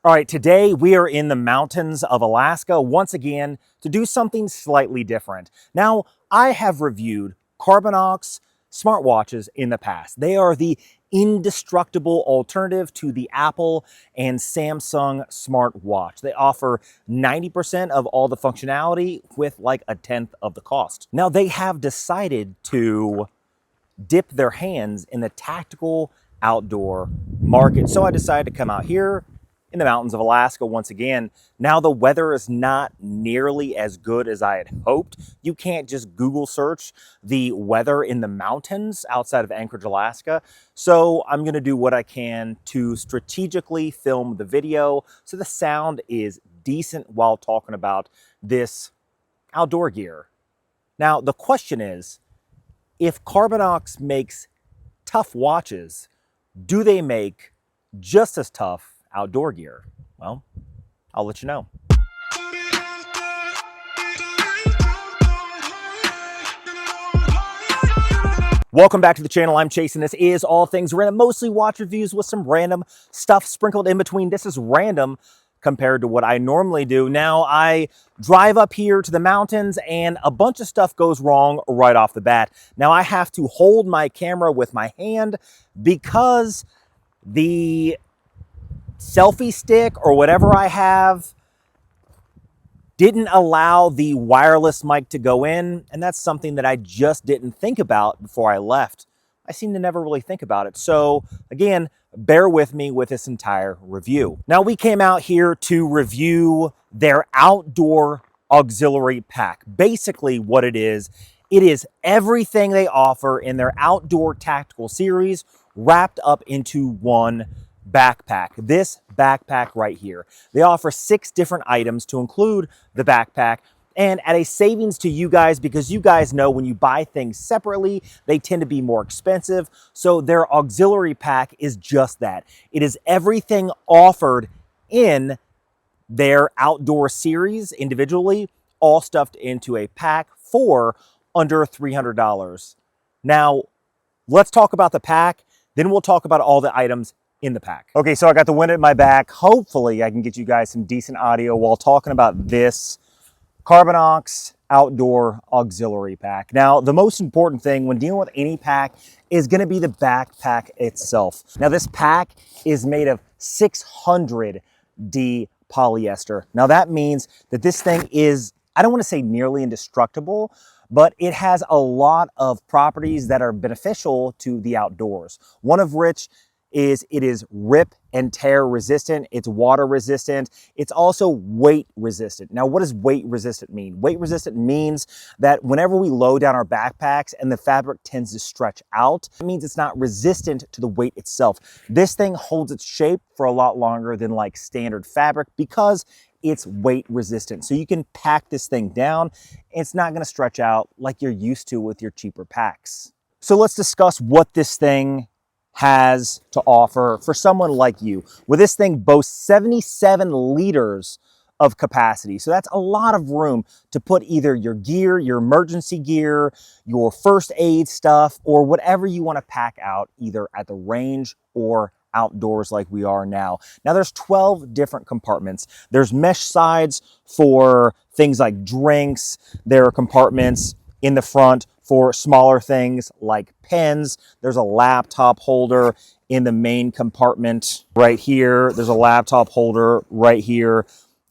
All right, today we are in the mountains of Alaska once again to do something slightly different. Now, I have reviewed Carbonox smartwatches in the past. They are the indestructible alternative to the Apple and Samsung smartwatch. They offer 90% of all the functionality with like a tenth of the cost. Now, they have decided to dip their hands in the tactical outdoor market. So I decided to come out here in the mountains of Alaska once again. Now the weather is not nearly as good as I had hoped. You can't just Google search the weather in the mountains outside of Anchorage, Alaska. So I'm gonna do what I can to strategically film the video so the sound is decent while talking about this outdoor gear. Now the question is, if Carbonox makes tough watches, do they make just as tough outdoor gear? Well, I'll let you know. Welcome back to the channel. I'm Chase, and this is All Things Random, mostly watch reviews with some random stuff sprinkled in between. This is random compared to what I normally do. Now, I drive up here to the mountains and a bunch of stuff goes wrong right off the bat. Now, I have to hold my camera with my hand because the selfie stick or whatever I have didn't allow the wireless mic to go in, and that's something that I just didn't think about before I left. I seem to never really think about it. So again, bear with me with this entire review. Now, we came out here to review their outdoor auxiliary pack. Basically what it is everything they offer in their outdoor tactical series wrapped up into one backpack. This backpack right here. They offer 6 different items to include the backpack, and at a savings to you guys, because you guys know when you buy things separately, they tend to be more expensive. So their auxiliary pack is just that. It is everything offered in their outdoor series individually, all stuffed into a pack for under $300. Now, let's talk about the pack, then we'll talk about all the items in the pack. Okay, so I got the wind at my back. Hopefully I can get you guys some decent audio while talking about this Carbonox outdoor auxiliary pack. Now, the most important thing when dealing with any pack is gonna be the backpack itself. Now, this pack is made of 600D polyester. Now, that means that this thing is, I don't wanna say nearly indestructible, but it has a lot of properties that are beneficial to the outdoors. One of which is it is rip and tear resistant, it's water resistant, it's also weight resistant. Now, what does weight resistant mean? Weight resistant means that whenever we load down our backpacks and the fabric tends to stretch out, it means it's not resistant to the weight itself. This thing holds its shape for a lot longer than like standard fabric because it's weight resistant. So you can pack this thing down, it's not gonna stretch out like you're used to with your cheaper packs. So let's discuss what this thing has to offer for someone like you. Well, this thing boasts 77 liters of capacity. So that's a lot of room to put either your gear, your emergency gear, your first aid stuff, or whatever you want to pack out either at the range or outdoors like we are now. Now there's 12 different compartments. There's mesh sides for things like drinks. There are compartments in the front for smaller things like pens. There's a laptop holder in the main compartment right here. There's a laptop holder right here.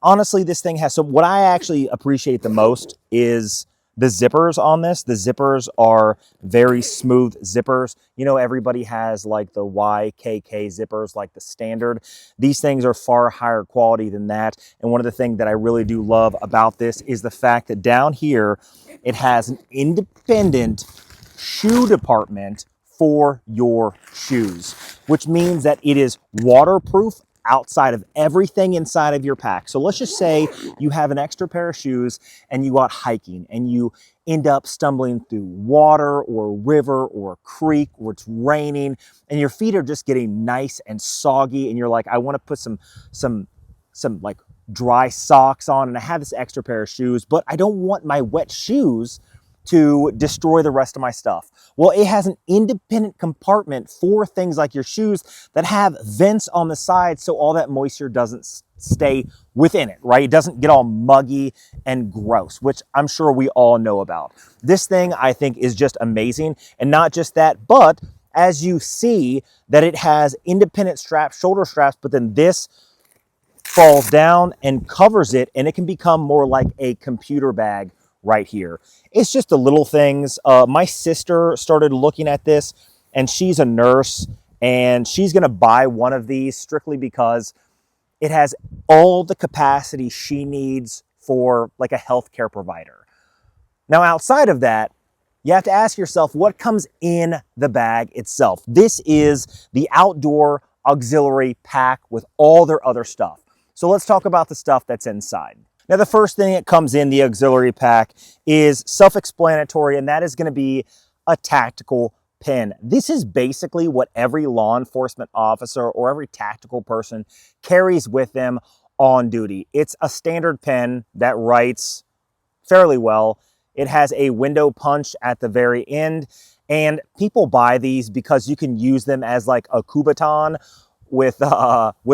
Honestly, this thing has, so what I actually appreciate the most is the zippers on this. The zippers are very smooth zippers. You know, everybody has like the YKK zippers, like the standard. These things are far higher quality than that. And one of the things that I really do love about this is the fact that down here, it has an independent shoe department for your shoes, which means that it is waterproof outside of everything inside of your pack. So let's just say you have an extra pair of shoes and you go out hiking and you end up stumbling through water or a river or a creek or it's raining and your feet are just getting nice and soggy and you're like, I want to put some like dry socks on and I have this extra pair of shoes, but I don't want my wet shoes to destroy the rest of my stuff? Well, it has an independent compartment for things like your shoes that have vents on the side so all that moisture doesn't stay within it, right? It doesn't get all muggy and gross, which I'm sure we all know about. This thing I think is just amazing. And not just that, but as you see that it has independent straps, shoulder straps, but then this falls down and covers it, and it can become more like a computer bag right here. It's just the little things. My sister started looking at this, and she's a nurse, and she's gonna buy one of these strictly because it has all the capacity she needs for like a healthcare provider. Now, outside of that, you have to ask yourself what comes in the bag itself. This is the outdoor auxiliary pack with all their other stuff. So let's talk about the stuff that's inside. Now, the first thing that comes in the auxiliary pack is self-explanatory, and that is going to be a tactical pen. This is basically what every law enforcement officer or every tactical person carries with them on duty. It's a standard pen that writes fairly well. It has a window punch at the very end, and people buy these because you can use them as like a Kubotan with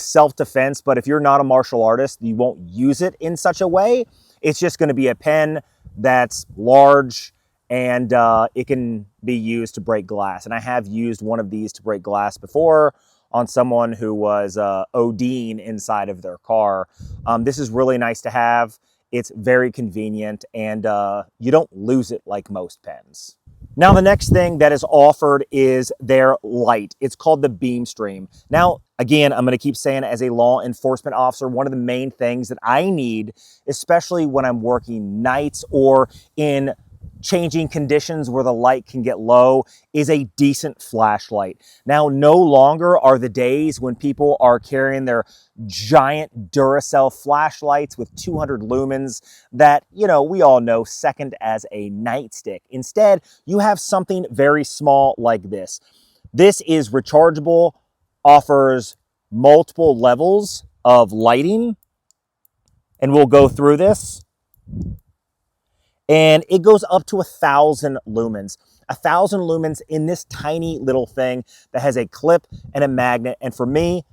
self-defense. But if you're not a martial artist, you won't use it in such a way. It's just going to be a pen that's large, and it can be used to break glass. And I have used one of these to break glass before on someone who was ODing inside of their car. This is really nice to have. It's very convenient, and you don't lose it like most pens. Now, the next thing that is offered is their light. It's called the Beam Stream. Now, again, I'm going to keep saying, as a law enforcement officer, one of the main things that I need, especially when I'm working nights or in changing conditions where the light can get low, is a decent flashlight. Now, no longer are the days when people are carrying their giant Duracell flashlights with 200 lumens that, you know, we all know second as a nightstick. Instead, you have something very small like this. This is rechargeable, offers multiple levels of lighting, and we'll go through this. And it goes up to 1,000 lumens. 1,000 lumens in this tiny little thing that has a clip and a magnet. And for me,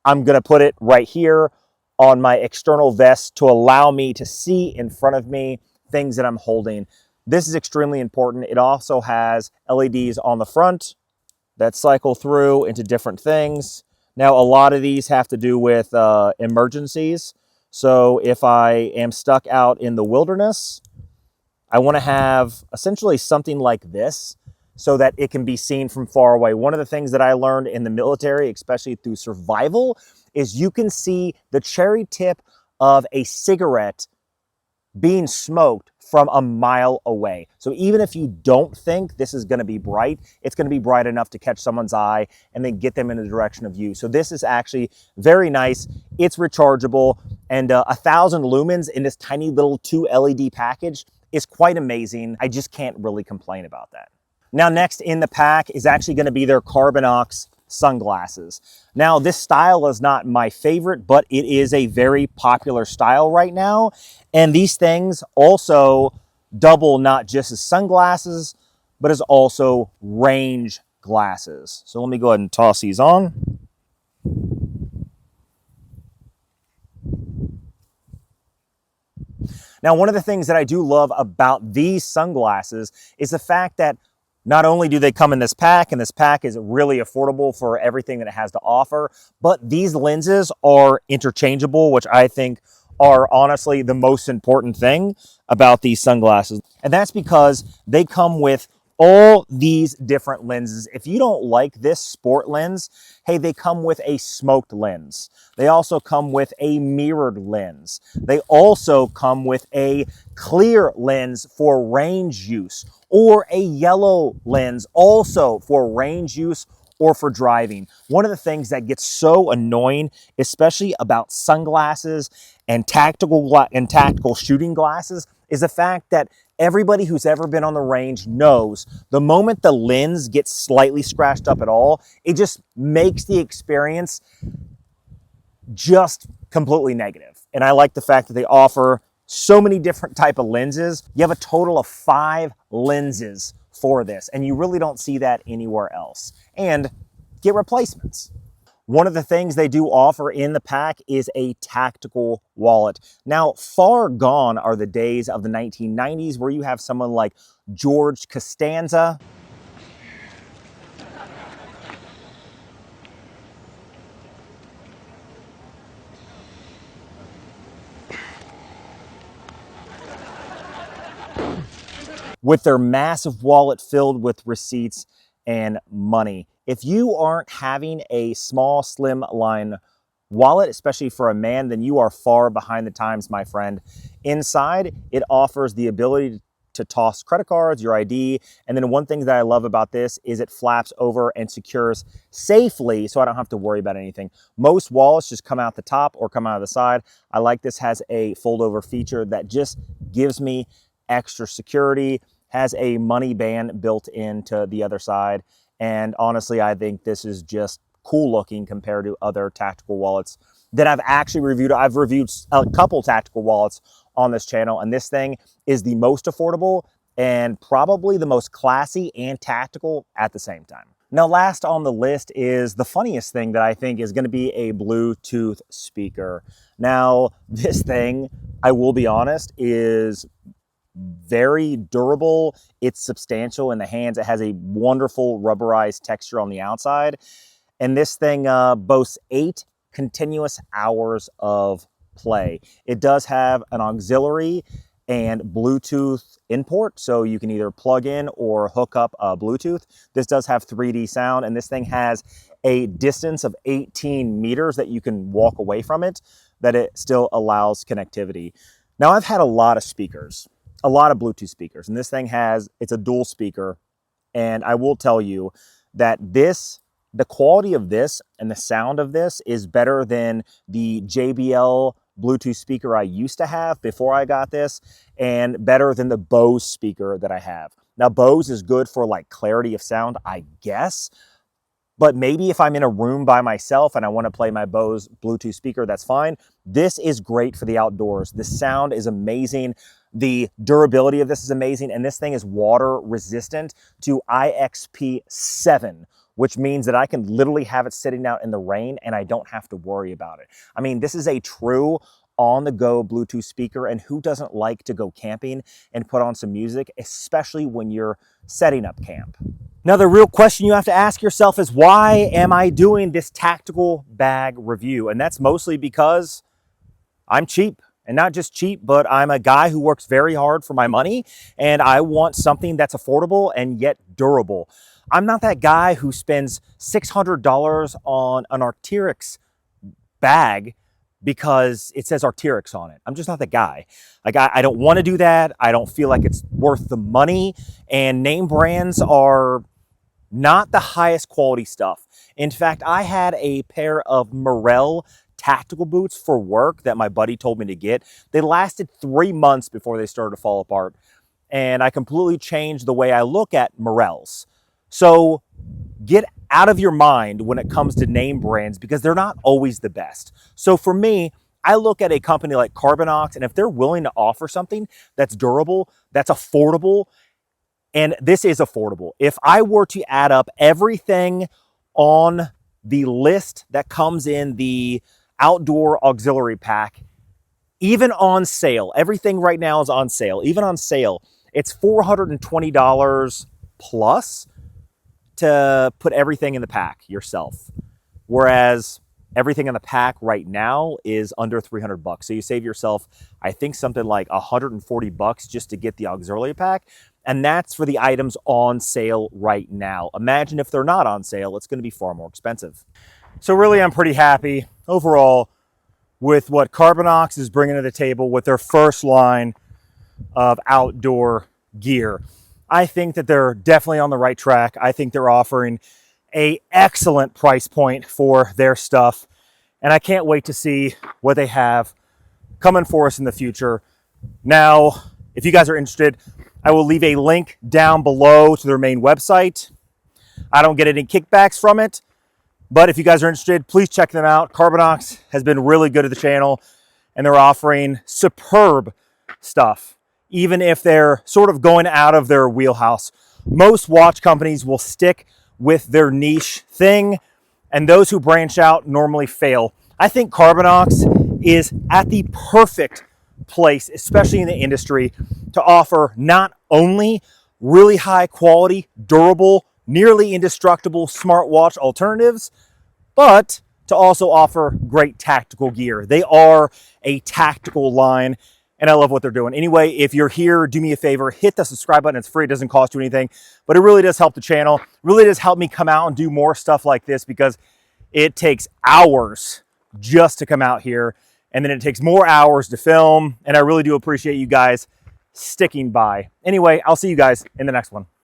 I'm going to put it right here on my external vest to allow me to see in front of me things that I'm holding. This is extremely important. It also has LEDs on the front that cycle through into different things. Now, a lot of these have to do with emergencies. So if I am stuck out in the wilderness, I want to have essentially something like this so that it can be seen from far away. One of the things that I learned in the military, especially through survival, is you can see the cherry tip of a cigarette being smoked from a mile away. So even if you don't think this is going to be bright, it's going to be bright enough to catch someone's eye and then get them in the direction of you. So this is actually very nice. It's rechargeable, and 1,000 lumens in this tiny little 2 LED package is quite amazing. I just can't really complain about that. Now, next in the pack is actually going to be their Carbonox sunglasses. Now, this style is not my favorite, but it is a very popular style right now. And these things also double not just as sunglasses, but as also range glasses. So let me go ahead and toss these on. Now, one of the things that I do love about these sunglasses is the fact that not only do they come in this pack, and this pack is really affordable for everything that it has to offer, but these lenses are interchangeable, which I think are honestly the most important thing about these sunglasses. And that's because they come with all these different lenses. If you don't like this sport lens, hey, they come with a smoked lens. They also come with a mirrored lens. They also come with a clear lens for range use, or a yellow lens also for range use or for driving. One of the things that gets so annoying, especially about sunglasses and tactical shooting glasses, is the fact that everybody who's ever been on the range knows the moment the lens gets slightly scratched up at all, it just makes the experience just completely negative. And I like the fact that they offer So many different type of lenses. You have a total of 5 lenses for this, and you really don't see that anywhere else. And get replacements. One of the things they do offer in the pack is a tactical wallet. Now, far gone are the days of the 1990s where you have someone like George Costanza with their massive wallet filled with receipts and money. If you aren't having a small, slim line wallet, especially for a man, then you are far behind the times, my friend. Inside, it offers the ability to toss credit cards, your ID, and then one thing that I love about this is it flaps over and secures safely so I don't have to worry about anything. Most wallets just come out the top or come out of the side. I like this has a fold over feature that just gives me extra security, has a money band built into the other side, and honestly, I think this is just cool looking compared to other tactical wallets that I've actually reviewed. I've reviewed a couple tactical wallets on this channel, and this thing is the most affordable and probably the most classy and tactical at the same time. Now, last on the list is the funniest thing that I think is going to be a Bluetooth speaker. Now, this thing, I will be honest, is very durable. It's substantial in the hands. It has a wonderful rubberized texture on the outside. And this thing boasts 8 continuous hours of play. It does have an auxiliary and Bluetooth import, so you can either plug in or hook up Bluetooth. This does have 3D sound, and this thing has a distance of 18 meters that you can walk away from it, that it still allows connectivity. Now, I've had a lot of speakers, a lot of Bluetooth speakers, and this thing it's a dual speaker, and I will tell you that the quality of this and the sound of this is better than the JBL Bluetooth speaker I used to have before I got this, and better than the Bose speaker that I have. Now, Bose is good for like clarity of sound, I guess, but maybe if I'm in a room by myself and I want to play my Bose Bluetooth speaker, that's fine. This is great for the outdoors. The sound is amazing. The durability of this is amazing, and this thing is water resistant to IXP7, which means that I can literally have it sitting out in the rain and I don't have to worry about it. I mean, this is a true on-the-go Bluetooth speaker, and who doesn't like to go camping and put on some music, especially when you're setting up camp? Now, the real question you have to ask yourself is, why am I doing this tactical bag review? And that's mostly because I'm cheap. And not just cheap, but I'm a guy who works very hard for my money, and I want something that's affordable and yet durable. I'm not that guy who spends $600 on an Arc'teryx bag because it says Arc'teryx on it. I'm just not that guy. Like, I don't want to do that. I don't feel like it's worth the money, and name brands are not the highest quality stuff. In fact, I had a pair of Morel tactical boots for work that my buddy told me to get. They lasted 3 months before they started to fall apart, and I completely changed the way I look at Morels. So get out of your mind when it comes to name brands, because they're not always the best. So for me, I look at a company like Carbonox, and if they're willing to offer something that's durable, that's affordable, and this is affordable. If I were to add up everything on the list that comes in the outdoor auxiliary pack, even on sale, everything right now is on sale, even on sale, it's $420 plus to put everything in the pack yourself. Whereas everything in the pack right now is under 300 bucks. So you save yourself, I think, something like 140 bucks just to get the auxiliary pack. And that's for the items on sale right now. Imagine if they're not on sale, it's going to be far more expensive. So really, I'm pretty happy overall with what Carbonox is bringing to the table with their first line of outdoor gear. I think that they're definitely on the right track. I think they're offering an excellent price point for their stuff, and I can't wait to see what they have coming for us in the future. Now, if you guys are interested, I will leave a link down below to their main website. I don't get any kickbacks from it, but if you guys are interested, please check them out. Carbonox has been really good at the channel, and they're offering superb stuff, even if they're sort of going out of their wheelhouse. Most watch companies will stick with their niche thing, and those who branch out normally fail. I think Carbonox is at the perfect place, especially in the industry, to offer not only really high quality, durable, nearly indestructible smartwatch alternatives, but to also offer great tactical gear. They are a tactical line, and I love what they're doing. Anyway, if you're here, do me a favor, hit the subscribe button. It's free, it doesn't cost you anything, but it really does help the channel. It really does help me come out and do more stuff like this, because it takes hours just to come out here, and then it takes more hours to film, and I really do appreciate you guys sticking by. Anyway, I'll see you guys in the next one.